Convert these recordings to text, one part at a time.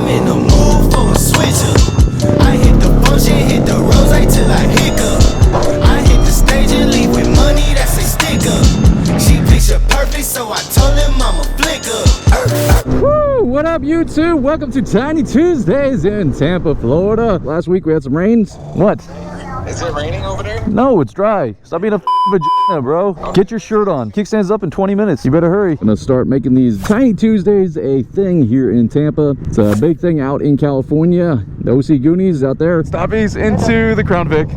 I'm in the mood for a switch up. I hit the function, hit the rose till I hiccup. I hit the stage and leave with money that's a sticker. She picture perfect, so I told him I'm a flicker. Woo! What up, YouTube? Welcome to Tiny Tuesdays in Tampa, Florida. Last week we had some rains. What? Is it raining over there? No, it's dry. Stop being a vagina, bro. Get your shirt on. Kickstands up in 20 minutes. You better hurry. I'm gonna start making these Tiny Tuesdays a thing here in Tampa. It's a big thing out in California. The OC Goonies out there. Stoppies into the Crown Vic.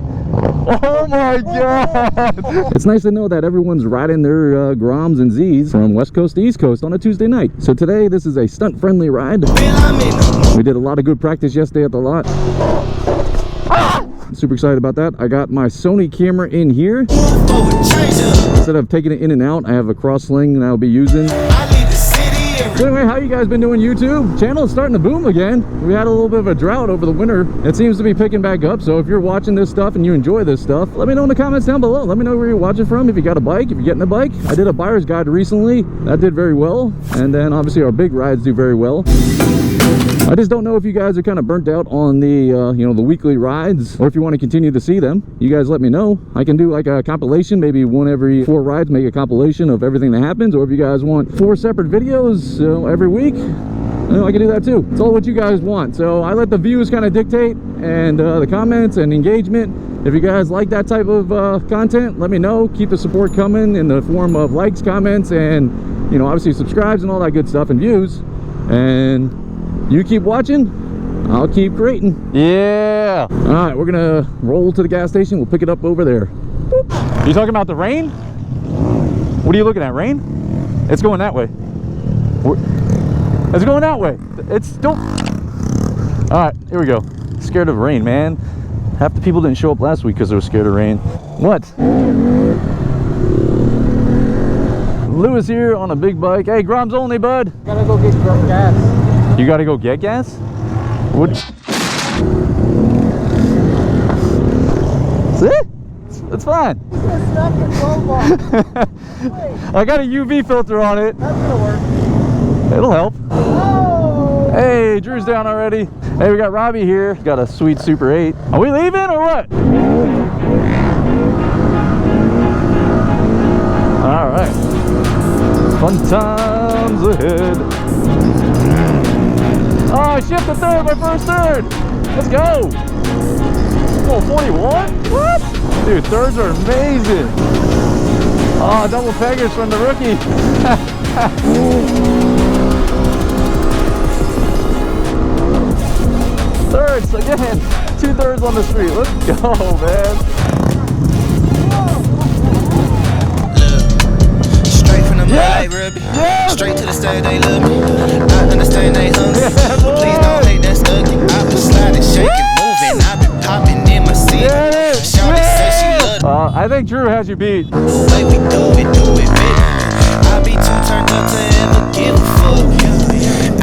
Oh my god! It's nice to know that everyone's riding their Groms and Z's from West Coast to East Coast on a Tuesday night. So today, this is a stunt-friendly ride. We did a lot of good practice yesterday at the lot. Super excited about that. I got my Sony camera in here. Instead of taking it in and out, I have a cross sling that I'll be using. So anyway, how you guys been doing, YouTube? Channel is starting to boom again. We had a little bit of a drought over the winter. It seems to be picking back up. So if you're watching this stuff and you enjoy this stuff, let me know in the comments down below. Let me know where you're watching from. If you got a bike, if you're getting a bike. I did a buyer's guide recently. That did very well. And then obviously our big rides do very well. I just don't know if you guys are kind of burnt out on the you know, the weekly rides, or if you want to continue to see them. You guys let me know. I can do like a compilation, maybe one every 4 rides, make a compilation of everything that happens. Or if you guys want 4 separate videos every week, you know, I can do that too. It's all what you guys want. So I let the views kind of dictate, and the comments and engagement. If you guys like that type of content, let me know. Keep the support coming in the form of likes, comments, and, you know, obviously subscribes and all that good stuff, and views. And you keep watching, I'll keep creating. Yeah. All right, we're gonna roll to the gas station. We'll pick it up over there. Boop. You talking about the rain? What are you looking at, rain? It's going that way. It's going that way. It's don't. All right, here we go. Scared of rain, man. Half the people didn't show up last week because they were scared of rain. What? Lewis here on a big bike. Hey, Groms only, bud. Gotta go get gas. You gotta go get gas? What? See? It's fine. I got a UV filter on it. That's gonna work. It'll help. Oh. Hey, Drew's down already. Hey, we got Robbie here. Got a sweet Super 8. Are we leaving or what? All right. Fun times ahead. Oh, I shipped the third, my first third. Let's go. Oh, 41? What? Dude, thirds are amazing. Oh, double peggers from the rookie. Thirds again. 2 thirds on the street. Let's go, man. Straight from the Yeah. Ruby. Yeah. Straight to the stage, they love me. I understand they hungry. But please don't hate, that's ugly. I've been sliding, shaking, moving. I've been popping in my seat. Yeah. Shawty say she loved me. I think Drew has you beat. The way we do it, big. I be too turned up to ever give a fuck.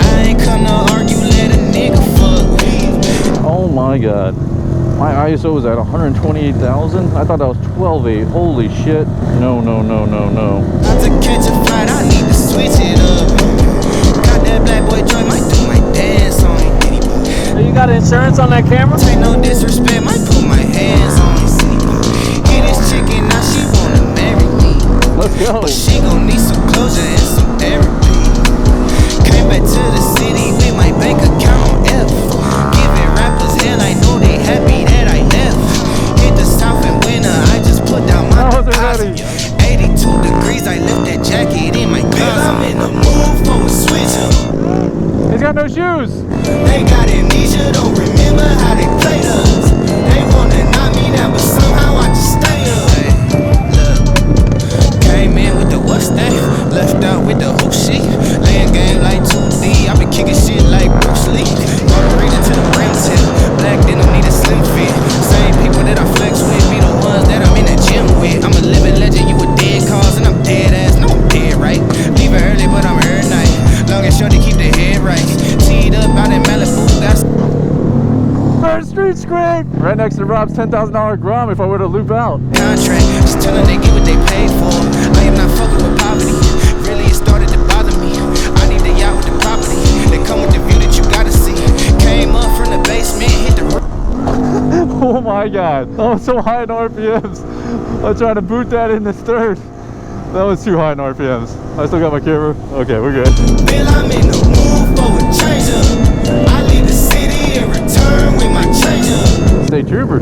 I ain't come to argue, let a nigga fuck me. Oh my god. My ISO was at 128,000. I thought that was 12.8. Holy shit. No, no, no, no, no. Not to catch a flight, I need to switch it up. Got that black boy joint, might do my dance on it. So you got insurance on that camera? Take no disrespect, might put my hands on it. Get this chicken, now she wanna marry me. Let's go. But she gon' need some closure and some therapy. Came back to the city with my bank account on F. Giving rappers hell, I know they happy that I left. Hit the south in winter, I just put down my deposit. 82 degrees, I left that jacket in my closet. I'm in the mood for a switch up. He's got no shoes. They got amnesia, don't remember how they played us. They wanna knock me down, but somehow I just stay up. Hey, look, came in with the what's that? Left out with the who shit. Laying game like 2D, I been kicking shit like Bruce Lee. Margarita to the rim tip, black denim need a slim fit. Same people that I flex with be the ones that I'm in the gym with. I'm a living legend, you a dead cause, and I'm dead ass. No, I'm dead right. Leaving early, but I'm here at night. Long and short to keep the head right. Teed up out in Malibu, got First street scrape. Right next to Rob's $10,000 Grom if I were to loop out. contract. Just tell them they get what they paid for. I am not fucking with poverty. Really, it started to bother me. I need the yacht with the property. They come with the view that you gotta see. my god. Oh, so high in RPMs. I'm trying to boot that in this third. That was too high in RPMs. I still got my camera. Okay, we're good. Bill, I'm in the mood for a change up. I leave the city and return with my change up. State Trooper.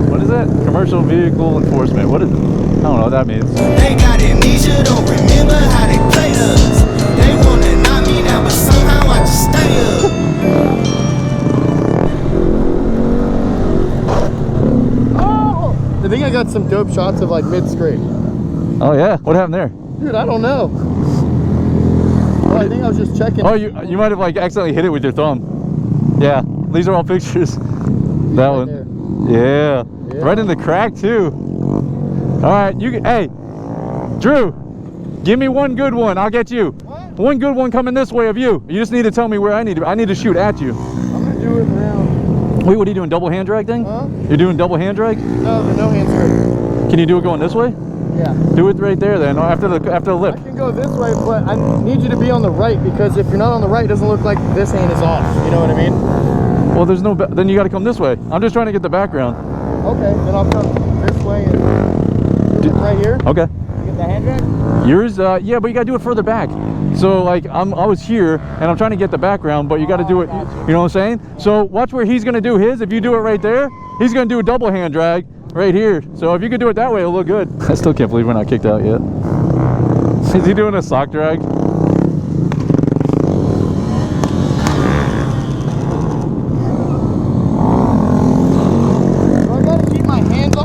What is that? Commercial Vehicle Enforcement. What is it? I don't know what that means. They got amnesia, don't remember how they played us. They wanna knock me down, but somehow I just stay up. I think I got some dope shots of like mid-scrape. Oh yeah? What happened there? Dude, I don't know. Well, I think I was just checking. Oh, you might have like accidentally hit it with your thumb. Yeah, these are all pictures. That one. There. Yeah. Right in the crack too. All right, hey, Drew, give me one good one. I'll get you. What? One good one coming this way of you. You just need to tell me where I need to shoot at you. I'm gonna do it around. Wait, what are you doing? Double hand drag thing? Huh? You're doing double hand drag? No, the no hand scrape. Can you do it going this way? Yeah. Do it right there then, after the lip. I can go this way, but I need you to be on the right because if you're not on the right, it doesn't look like this hand is off. You know what I mean? Well, there's no, then you got to come this way. I'm just trying to get the background. Okay, then I'll come this way and do it right here. Okay. You get the hand drag? Yours, yeah, but you gotta do it further back. So like I was here and I'm trying to get the background, but you got to do it. You know what I'm saying? So watch where he's gonna do his. If you do it right there, he's gonna do a double hand drag right here. So if you could do it that way, it'll look good. I still can't believe we're not kicked out yet. Is he doing a sock drag?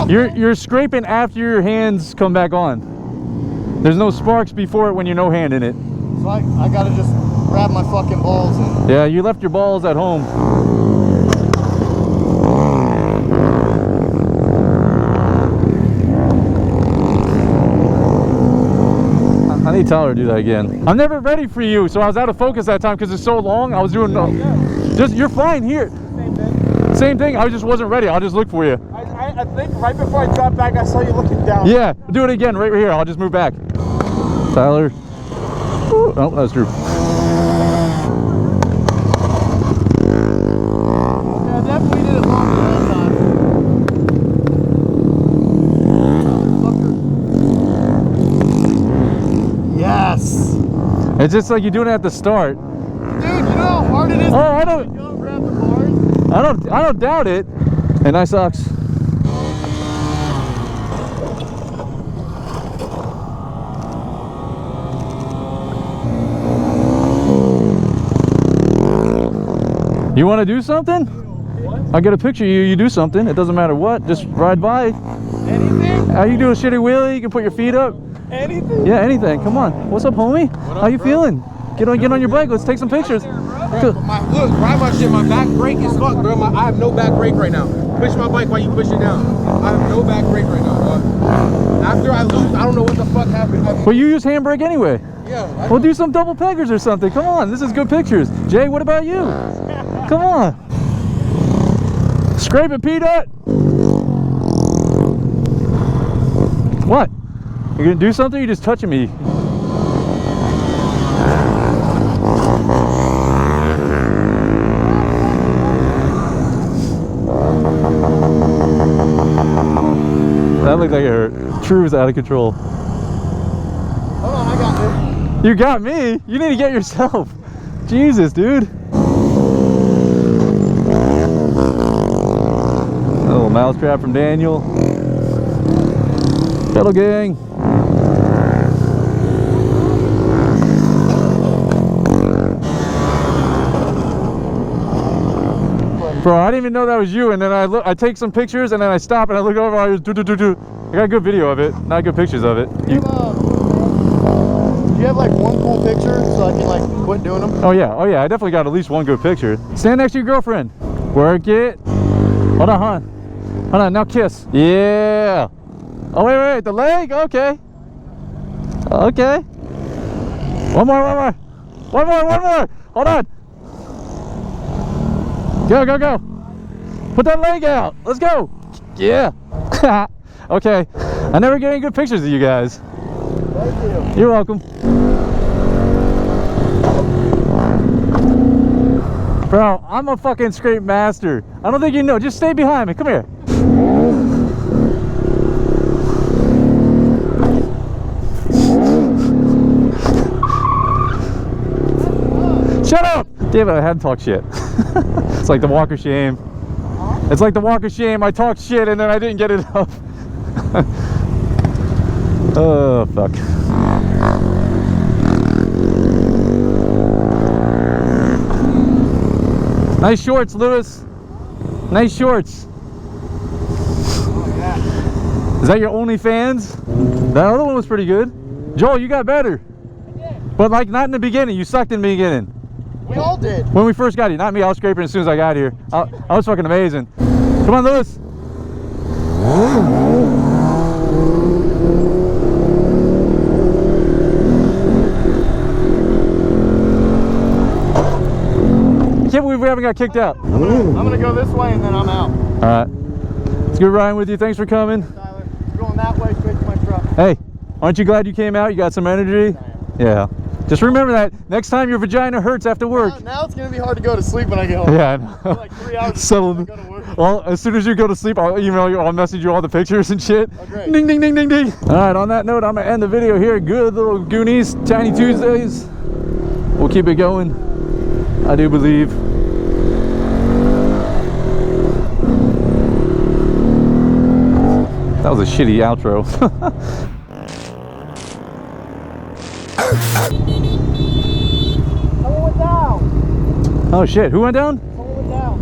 You're scraping after your hands come back on. There's no sparks before it when you're no hand in it. So I gotta just grab my fucking balls and... Yeah, you left your balls at home. I need Tyler to do that again. I'm never ready for you, so I was out of focus that time because it's so long. I was doing you're fine here. Same thing. I just wasn't ready. I'll just look for you. I think right before I dropped back, I saw you looking down. Yeah, do it again right here. I'll just move back. Tyler. Ooh, oh, that's Drew. Yeah, I definitely did it longer that time. Yes. It's just like you're doing it at the start. Dude, you know how hard it is Oh, I to don't. go grab the bars? I don't doubt it. Hey, nice socks. You want to do something? What? I'll get a picture of you. You do something. It doesn't matter what. Just ride by. Anything? How you do a shitty wheelie? You can put your feet up. Anything? Yeah, anything. Come on. What's up, homie? How you feeling? Get on your bike. Let's take some pictures. Look, ride my shit. My back brake is fucked, bro. I have no back brake right now. Push my bike while you push it down. I have no back brake right now, bro. After I lose, I don't know what the fuck happened. Well, you use handbrake anyway. Yeah. We'll do some double peggers or something. Come on, this is good pictures. Jay, what about you? Come on. Scrape it, P-Dot. What? You gonna do something or you just touching me? That looked like it hurt. True was out of control. Hold on, I got this. You got me? You need to get yourself. Jesus, dude. A little mousetrap from Daniel. Pedal gang. Bro, I didn't even know that was you, and then I take some pictures, and then I stop, and I look over, I got a good video of it, not good pictures of it. Do you have like one cool picture so I can like quit doing them? Oh yeah, I definitely got at least one good picture. Stand next to your girlfriend. Work it. Hold on, hon. Hold on, now kiss. Yeah. Oh, wait, the leg? Okay. Okay. One more. Hold on. Go. Put that leg out. Let's go. Yeah. Okay. I never get any good pictures of you guys. Thank you. You're welcome. Bro, I'm a fucking scrape master. I don't think you know. Just stay behind me. Come here. Shut up! Damn it, I had to talk shit. It's like the walk of shame. It's like the walk of shame. I talked shit and then I didn't get it up. Oh, fuck. Nice shorts, Lewis. Nice shorts. Is that your OnlyFans? That other one was pretty good. Joel, you got better. But like not in the beginning. You sucked in the beginning. We all did. When we first got here. Not me. I was scraping as soon as I got here. I was fucking amazing. Come on, Lewis. I can't believe we haven't got kicked out. I'm gonna go this way and then I'm out. Alright. It's good riding with you. Thanks for coming. Tyler, going that way straight to my truck. Hey, aren't you glad you came out? You got some energy? Yeah. Just remember that next time your vagina hurts after work. Now it's gonna be hard to go to sleep when I get home. Yeah, I know. Like 3 hours Settle. before I go to work. Well, as soon as you go to sleep, I'll email you, I'll message you all the pictures and shit. Oh, great. Ding, ding, ding, ding, ding. All right, on that note, I'm gonna end the video here. Good little Goonies, Tiny Tuesdays. We'll keep it going. I do believe. That was a shitty outro. Someone went down. Oh shit, who went down? Someone went down.